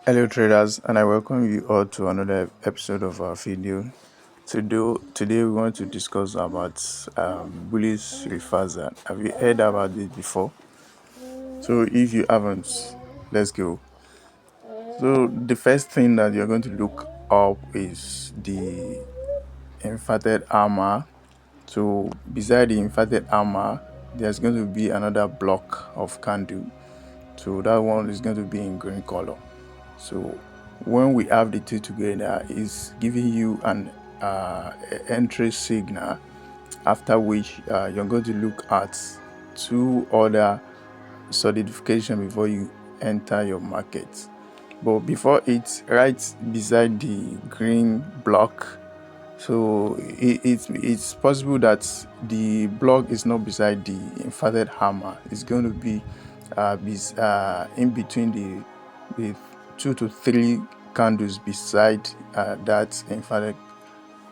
Hello traders, and I welcome you all to another episode of our video. Today we want to discuss about bullish reversal. Have you heard about it before? So if you haven't, let's go. So the first thing that you're going to look up is the inverted hammer. So beside the inverted hammer, there's going to be another block of candle. So that one is going to be in green color. So when we have the two together, it's giving you an entry signal, after which you're going to look at two other solidification before you enter your market. But before it, right beside the green block, so it's possible that the block is not beside the inverted hammer. It's going to be in between the 2 to 3 candles beside that inverted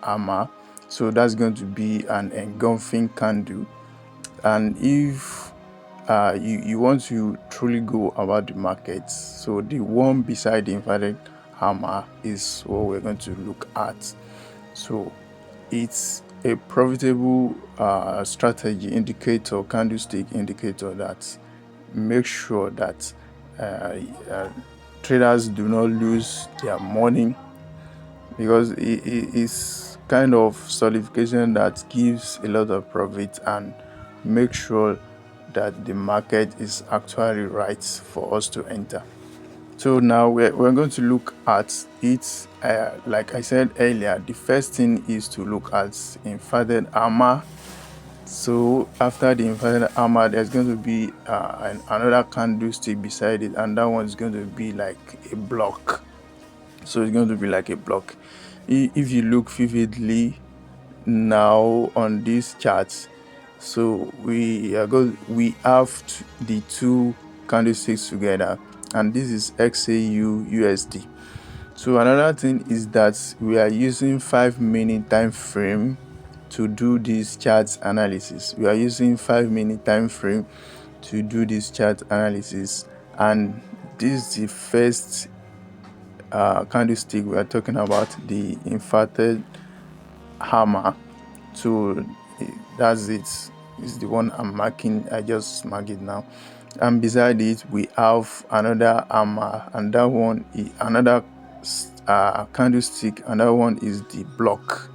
hammer. So that's going to be an engulfing candle. And if you want to truly go about the market, so the one beside the inverted hammer is what we're going to look at. So it's a profitable strategy indicator, candlestick indicator, that make sure that traders do not lose their money, because it's kind of solidification that gives a lot of profit and make sure that the market is actually right for us to enter. So now we're going to look at it. Like I said earlier, the first thing is to look at inverted hammer. So after the inverted hammer, there's going to be another candlestick beside it, and that one is going to be like a block. So it's going to be like a block. If you look vividly now on this chart, so we have the two candlesticks together, and this is XAU USD. So another thing is that we are using 5-minute time frame to do this chart analysis. We are using 5-minute time frame to do this chart analysis, and this is the first candlestick we are talking about, the inverted hammer. So that's it. It's the one I'm marking. I just mark it now. And beside it, we have another hammer, and that one is another candlestick, and that one is the block.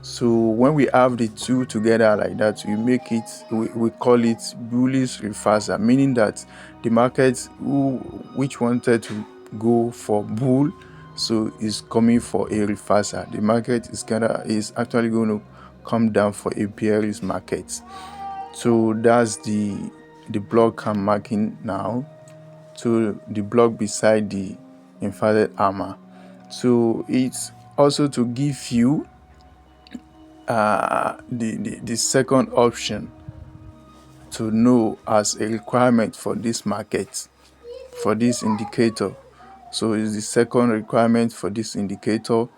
So when we have the two together like that, we make it, we call it bullish reversal, meaning that the market which wanted to go for bull, so is coming for a reversal. The market is actually going to come down for a bearish market. So that's the block I'm marking now. So the block beside the inverted hammer. So it's also to give you the second option to know as a requirement for this market, for this indicator. So it's the second requirement for this indicator,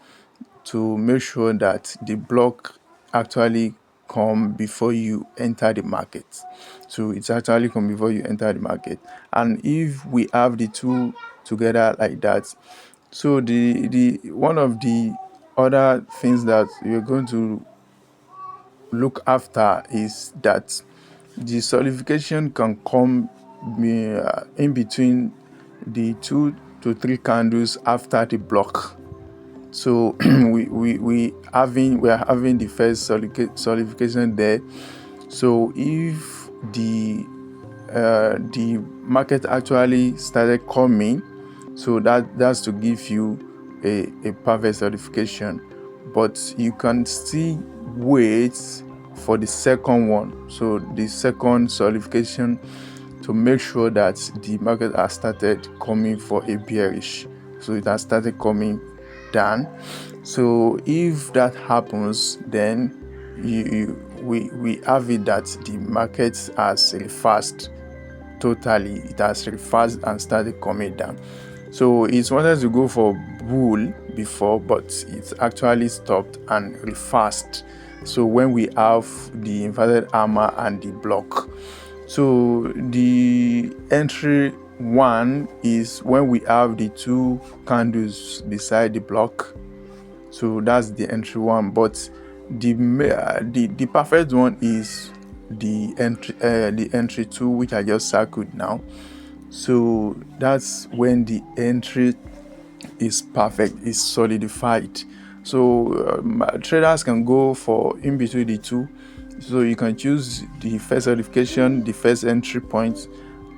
to make sure that the block actually come before you enter the market. So it's actually come before you enter the market. And if we have the two together like that, so the one of the other things that we're going to look after is that the solidification can come in between the 2 to 3 candles after the block. So we are having the first solidification there. So if the market actually started coming, so that's to give you a perfect solidification, but you can still wait for the second one, so the second solidification, to make sure that the market has started coming for a bearish, so it has started coming down. So if that happens, then we have it that the market has reversed totally. It has reversed and started coming down. So it wanted to go for bull before, but it actually stopped and reversed. So when we have the inverted hammer and the block, so the entry one is when we have the two candles beside the block, so that's the entry one. But the perfect one is the entry two, which I just circled now. So that's when the entry is perfect, is solidified. So traders can go for in between the two. So you can choose the first solidification, the first entry point,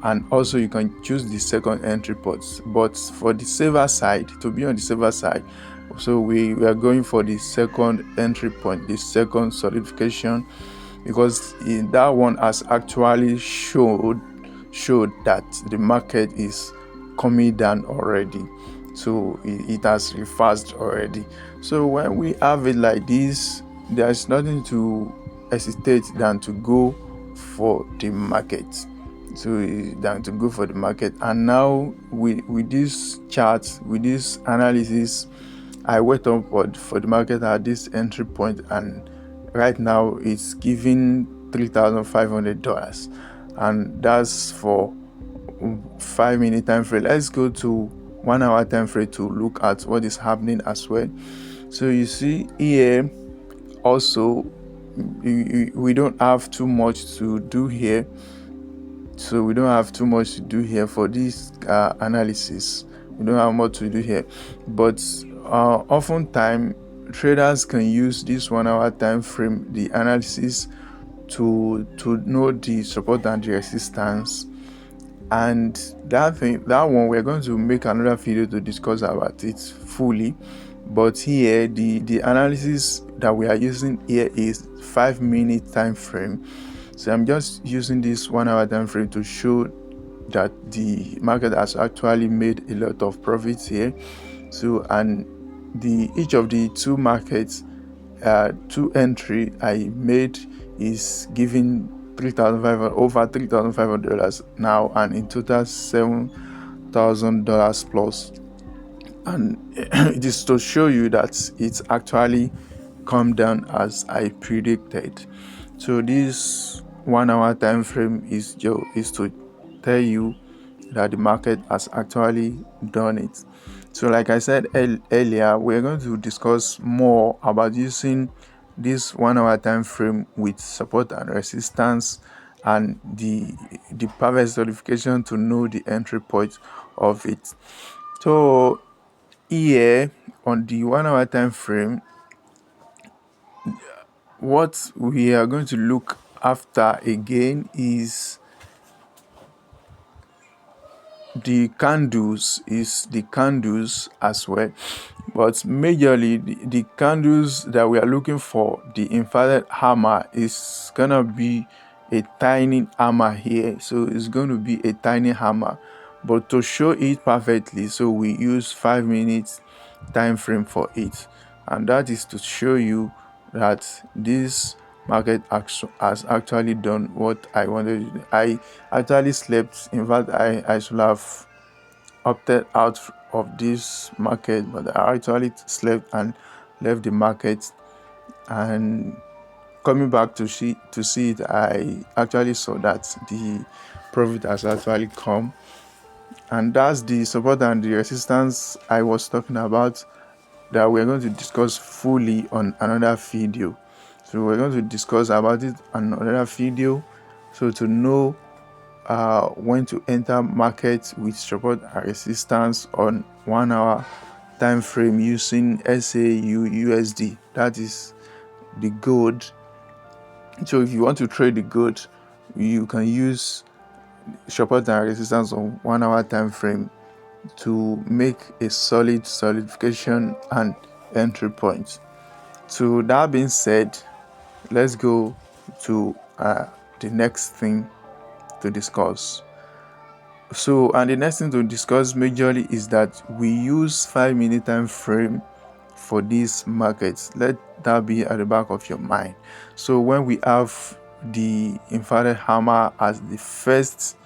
and also you can choose the second entry point. But for the safer side, to be on the safer side, so we are going for the second entry point, the second solidification, because that one has actually showed that the market is coming down already. So it has reversed already. So when we have it like this, there's nothing to hesitate than to go for the market. And now with this chart, with this analysis, I wait up for the market at this entry point, and right now it's giving $3,500, and that's for 5-minute time frame. Let's go to 1 hour time frame to look at what is happening as well. So you see here also we don't have too much to do here. So we don't have too much to do here for this analysis. We don't have much to do here, but oftentimes traders can use this 1 hour time frame, the analysis, to know the support and the resistance. And that one we're going to make another video to discuss about it fully. But here the analysis that we are using here is 5-minute time frame. So I'm just using this 1 hour time frame to show that the market has actually made a lot of profits here. So, and each of the two markets, two entry I made is giving over $3,500 now, and in total $7,000 plus. And it is to show you that it's actually come down as I predicted. So this 1 hour time frame is to tell you that the market has actually done it. So like I said earlier, we're going to discuss more about using this 1 hour time frame with support and resistance, and the perfect solidification to know the entry point of it. So here on the 1 hour time frame, what we are going to look after again is the candles as well. But majorly the candles that we are looking for, the inverted hammer, is gonna be a tiny hammer here. So it's going to be a tiny hammer, but to show it perfectly, so we use 5 minutes time frame for it, and that is to show you that this market has actually done what I wanted to do. I actually slept. In fact, I should have opted out of this market, but I actually slept and left the market, and coming back to see it, I actually saw that the profit has actually come. And that's the support and the resistance I was talking about, that we're going to discuss fully on another video. So we're going to discuss about it on another video, so to know when to enter market with support and resistance on 1 hour time frame using SAU/USD, that is the gold. So if you want to trade the gold, you can use support and resistance on 1 hour time frame to make a solid solidification and entry point. So that being said, let's go to the next thing to discuss. So, and the next thing to discuss majorly is that we use 5-minute time frame for these markets. Let that be at the back of your mind. So when we have the inverted hammer as the first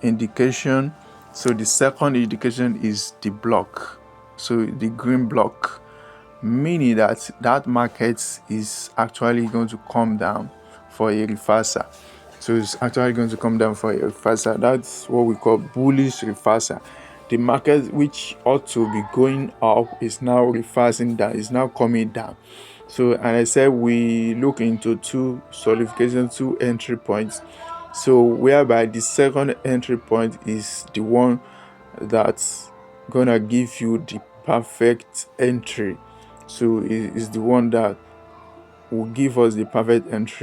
indication, so the second indication is the block, so the green block, meaning that market is actually going to come down for a reversal. So it's actually going to come down for a reversal. That's what we call bullish reversal. The market, which ought to be going up, is now reversing down, is now coming down. So, and I said we look into two solidification, two entry points. So whereby the second entry point is the one that's gonna give you the perfect entry. So it is the one that will give us the perfect entry